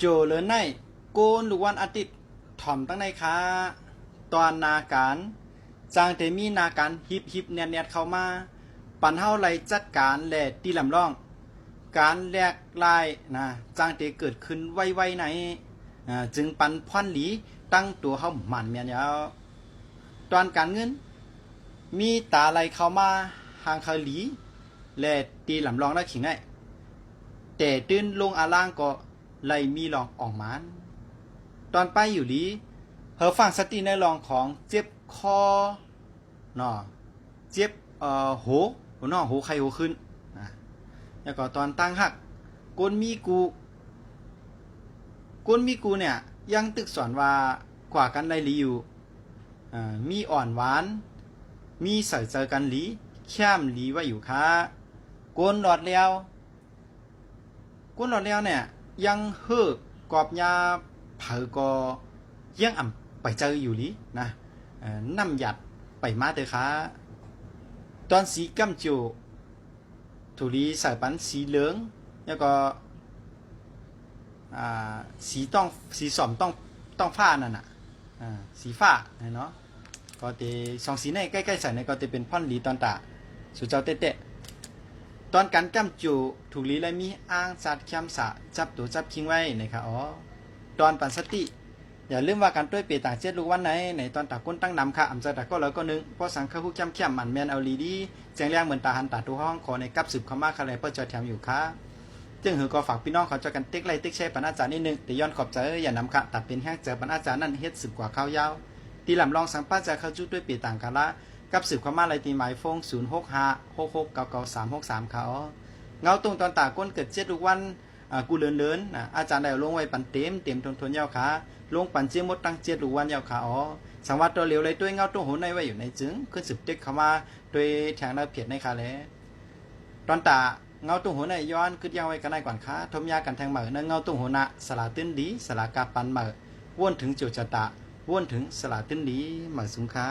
โจเลยในโกนหรือวันอาทิตย์ถ่อมตั้งในค้าตอนนาการจางเตมีนาการฮิปเนียเข้ามาปันเฮาไรจัดการแหล่ตีลำร่องการแลกลายนะจางเตเกิดขึ้นไวๆในจึงปันพ่อนหลีตั้งตัวเฮาหมันเมียนยาวตอนการเงินมีตาไหลเข้ามาหางเขาหลีและตีลำรองแล้วขิงได้แต่ตื้นลงอาล่างก็ไหลมีลองออกมาตอนไปอยู่หลีเฮาฟังสติในลองของเจ็บคอเนาะเจ็บโหเนาะโหใครโหขึ้นแล้วก็ตอนตั้งหักก้นมีกูเนี่ยยังตึกสอนว่ากว่ากันได้หลีอยู่มีอ่อนหวานมีใส่เจอกันหลีแค้มหลีไว้อยู่ค่ะก้นหลอดแล้วเนี่ยยังเฮือกกอบยาเผาก็ยังอ่ำไปเจออยู่หลีนะน้ำหยัดไปมาเถอะค่ะตอนสีกัมจูถูลีใส่ปันสีเหลืองแล้วก็สีส้มต้องฟ้านั่นน่ะสีฟ้าเนาะก็เตสองสีในใกล้ๆใส่ในก็เตเป็นพ่อนหลีตอนตาสุเจ้าเตะตอนการกัมจูถูกลีเลยมีอ้างจัดแคมสะจับตัวจับคิงไว้นะครับตอนปันสติอย่าลืมว่าการด้วยเปต่างเจ็ดลูกวันไหนในตอนตาก้นตั้งนำค่ะอำจะตาก็แล้วก็นึงเพราะสังฆผู้เข้มมันแมนเอาลีดีแจงแรงเหมือนตาหันตาตัวห้องขอในกับสืบเข้ามาค่ะเลยเพื่อจะแถมอยู่ค่ะจึงหือก็ฝากพี่น้องเขาจะกันติ๊กไล่ติ๊กแช่ปันอาจารย์นิดนึงแต่ย้อนขอบใจอย่านำค่ะตัดเป็นแห้งเจอปันอาจารย์นั่นเฮ็ดสืบกว่าข้าวยาวตีลำลองสังป้าจะเข้าจุดด้วยเปต่างกันละกับสืบเข้ามาเลยตีหมายฟง0656699363ค่ะเงาตรงตอนตาก้นเกิดเจ็ดลูกวันกูเลินอาจารย์ได้ลงไว้ปันเต็มทนยาวขาลงปันเจียมดตั้งเจ็ดลูกวันยาวขาสังวัตตัวเหลียวเลยด้วยเงาตัวหัวในไว้อยู่ในจึงขึ้นสืบเด็กเข้ามาโดยแทงเราเพียดในขาเลยตอนตาเงาตัวหัวในย้อนขึ้นยาวไว้กันได้ก่อนขาทมยากันแทงเหมือในเงาตัวหัวหน้าสลาตื้นดีสลากาปันเหมือวนถึงจุดจตะวนถึงสลาตื้นดีเหมือสูงขา